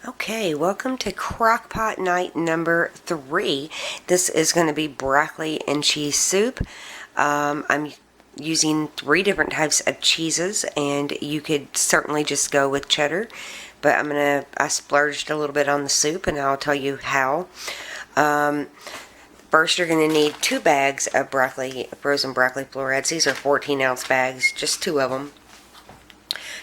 Okay, welcome to Crockpot night number 3. This is going to be broccoli and cheese soup. I'm using 3 different types of cheeses, and you could certainly just go with cheddar, but I splurged a little bit on the soup, and I'll tell you how. First, you're going to need 2 bags of frozen broccoli florets. These are 14-ounce bags, just 2 of them.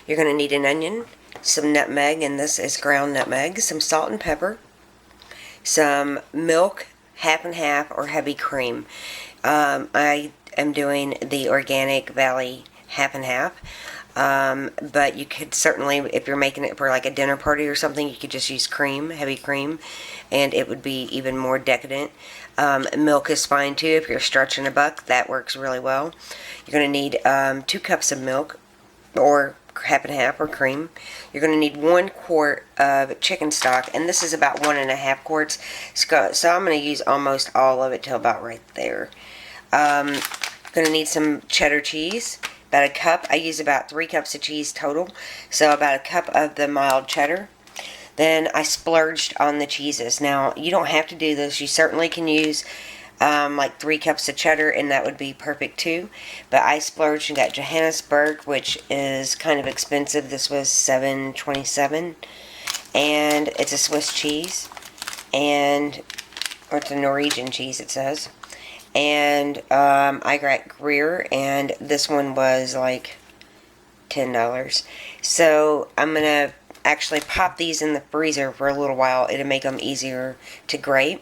You're going to need an onion, some nutmeg, and this is ground nutmeg, some salt and pepper, some milk, half and half, or heavy cream. I am doing the Organic Valley half and half, but you could certainly, if you're making it for like a dinner party or something, you could just use cream, heavy cream, and it would be even more decadent. Milk is fine too. If you're stretching a buck, that works really well. You're going to need 2 cups of milk, or half and half, or cream. You're going to need 1 quart of chicken stock, and this is about 1.5 quarts, so I'm going to use almost all of it till about right there. Going to need some cheddar cheese, about a cup. I use about 3 cups of cheese total, so about a cup of the mild cheddar. Then I splurged on the cheeses. Now, you don't have to do this. You certainly can use like 3 cups of cheddar, and that would be perfect too. But I splurged and got Johannesburg, which is kind of expensive. This was $7.27, and it's a Swiss cheese, or it's a Norwegian cheese, it says. And I got Gruyere, and this one was like $10. So I'm gonna actually pop these in the freezer for a little while. It'll make them easier to grate.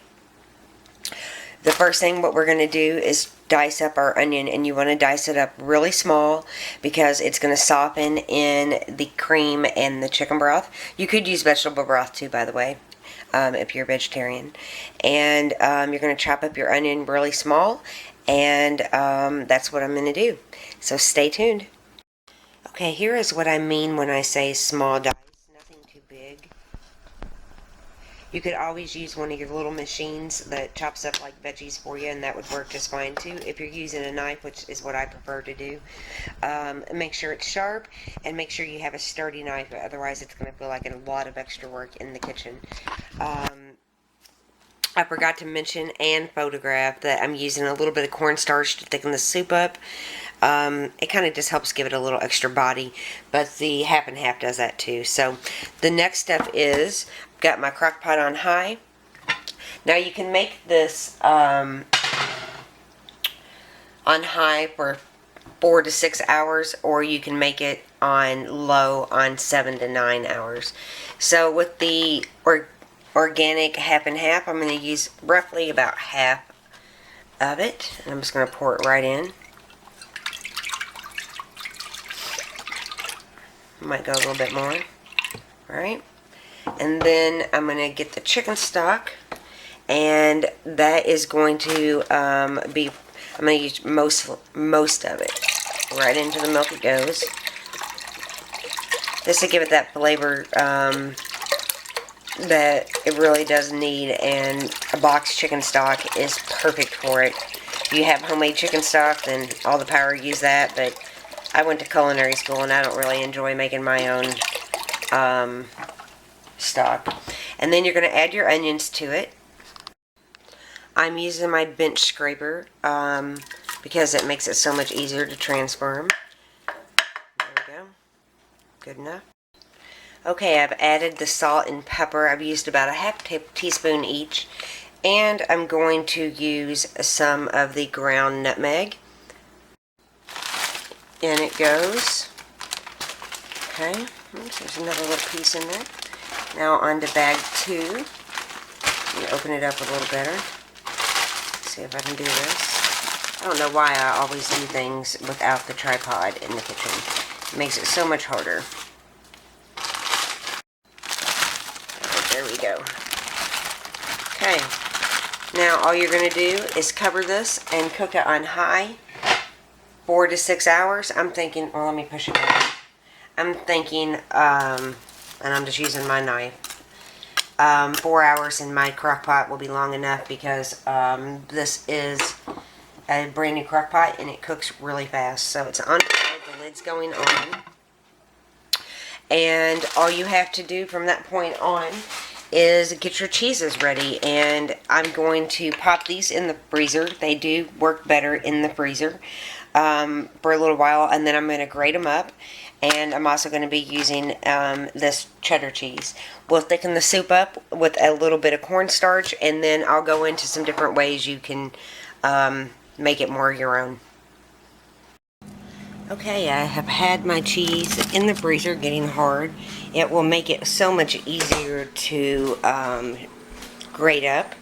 The first thing what we're going to do is dice up our onion, and you want to dice it up really small because it's going to soften in the cream and the chicken broth. You could use vegetable broth too, by the way, if you're a vegetarian. And you're going to chop up your onion really small, and that's what I'm going to do. So stay tuned. Okay, here is what I mean when I say small dice, nothing too big. You could always use one of your little machines that chops up like veggies for you, and that would work just fine too. If you're using a knife, which is what I prefer to do, make sure it's sharp, and make sure you have a sturdy knife, otherwise it's going to feel like a lot of extra work in the kitchen. I forgot to mention and photograph that I'm using a little bit of cornstarch to thicken the soup up. It kind of just helps give it a little extra body, but the half and half does that too. So the next step is, got my crock pot on high. Now you can make this on high for 4 to 6 hours, or you can make it on low on 7 to 9 hours. So with the organic half and half, I'm going to use roughly about half of it, and I'm just going to pour it right in. Might go a little bit more. Alright. And then I'm going to get the chicken stock, and that is going to I'm going to use most of it. Right into the milk it goes. Just to give it that flavor that it really does need, and a boxed chicken stock is perfect for it. If you have homemade chicken stock, then all the power, use that, but I went to culinary school and I don't really enjoy making my own stock. And then you're going to add your onions to it. I'm using my bench scraper because it makes it so much easier to transfer them. There we go. Good enough. Okay, I've added the salt and pepper. I've used about a half teaspoon each. And I'm going to use some of the ground nutmeg. In it goes. Okay, oops, there's another little piece in there. Now on to bag 2. Let me open it up a little better. See if I can do this. I don't know why I always do things without the tripod in the kitchen. It makes it so much harder. Alright, there we go. Okay, now all you're going to do is cover this and cook it on high 4 to 6 hours. I'm thinking, well, let me push it down. I'm thinking, and I'm just using my knife, 4 hours in my crock pot will be long enough because this is a brand new crock pot and it cooks really fast. So it's on, the lid's going on. And all you have to do from that point on is get your cheeses ready. And I'm going to pop these in the freezer. They do work better in the freezer for a little while, and then I'm going to grate them up. And I'm also going to be using this cheddar cheese. We'll thicken the soup up with a little bit of cornstarch, and then I'll go into some different ways you can make it more your own. Okay, I have had my cheese in the freezer getting hard. It will make it so much easier to grate up.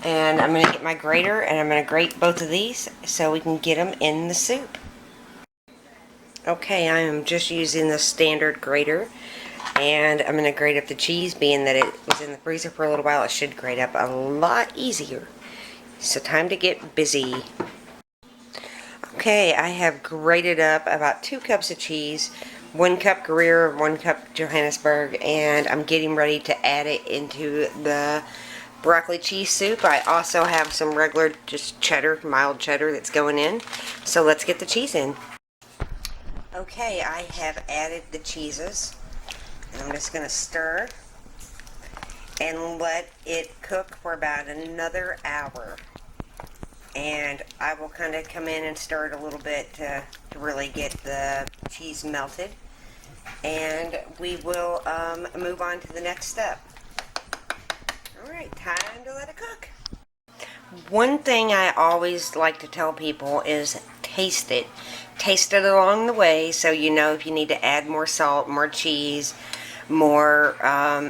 And I'm going to get my grater and I'm going to grate both of these so we can get them in the soup. Okay, I am just using the standard grater. And I'm going to grate up the cheese, being that it was in the freezer for a little while. It should grate up a lot easier. So time to get busy. Okay, I have grated up about 2 cups of cheese, 1 cup Gruyere, 1 cup Johannesburg, and I'm getting ready to add it into the broccoli cheese soup. I also have some regular, just cheddar, mild cheddar that's going in. So let's get the cheese in. Okay, I have added the cheeses. And I'm just going to stir and let it cook for about another hour. And I will kind of come in and stir it a little bit to really get the cheese melted. And we will move on to the next step. Alright, time to let it cook. One thing I always like to tell people is taste it. Taste it along the way so you know if you need to add more salt, more cheese, more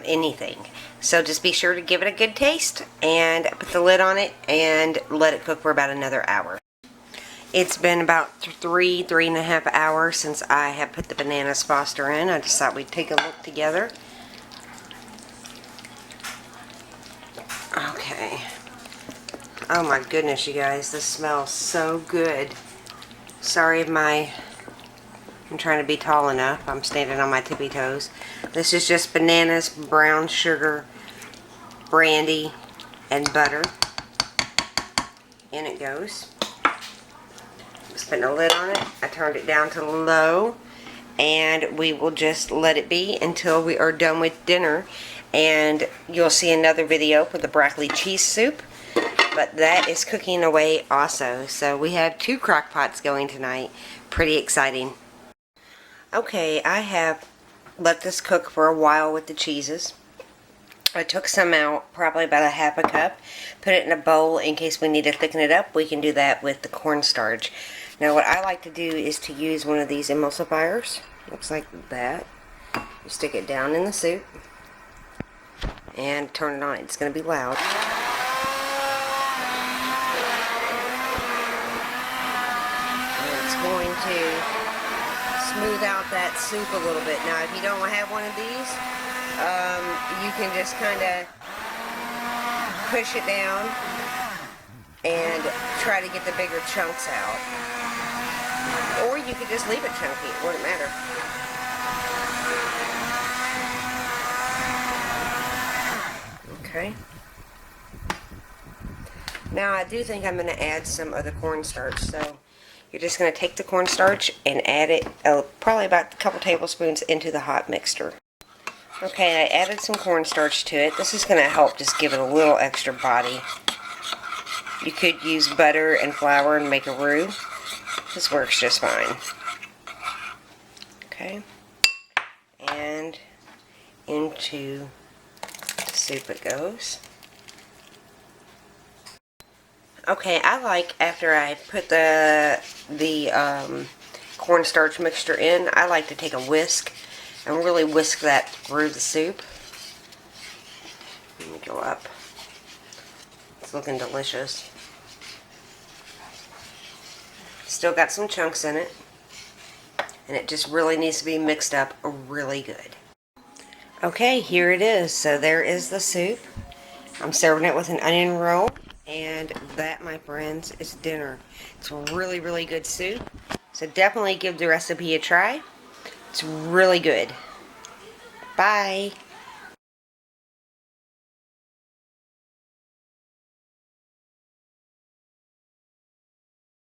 anything. So just be sure to give it a good taste and put the lid on it and let it cook for about another hour. It's been about 3.5 hours since I have put the banana foster in. I just thought we'd take a look together. Okay. Oh my goodness, you guys, this smells so good. Sorry if I'm trying to be tall enough. I'm standing on my tippy toes. This is just bananas, brown sugar, brandy, and butter. In it goes. Just putting a lid on it. I turned it down to low. And we will just let it be until we are done with dinner. And you'll see another video for the broccoli cheese soup. But that is cooking away also. So we have 2 crock pots going tonight. Pretty exciting. Okay, I have let this cook for a while with the cheeses. I took some out, probably about a half a cup. Put it in a bowl in case we need to thicken it up. We can do that with the cornstarch. Now what I like to do is to use one of these emulsifiers. Looks like that. You stick it down in the soup. And turn it on. It's going to be loud. Going to smooth out that soup a little bit. Now if you don't have one of these, you can just kind of push it down and try to get the bigger chunks out. Or you could just leave it chunky, it wouldn't matter. Okay. Now I do think I'm going to add some of the cornstarch, so you're just going to take the cornstarch and add it probably about a couple tablespoons into the hot mixture. Okay, I added some cornstarch to it. This is going to help just give it a little extra body. You could use butter and flour and make a roux. This works just fine. Okay, and into the soup it goes. Okay, I like, after I put the cornstarch mixture in, I like to take a whisk and really whisk that through the soup. Let me go up. It's looking delicious. Still got some chunks in it. And it just really needs to be mixed up really good. Okay, here it is. So there is the soup. I'm serving it with an onion roll. And that, my friends, is dinner. It's really, really good soup. So definitely give the recipe a try. It's really good. Bye.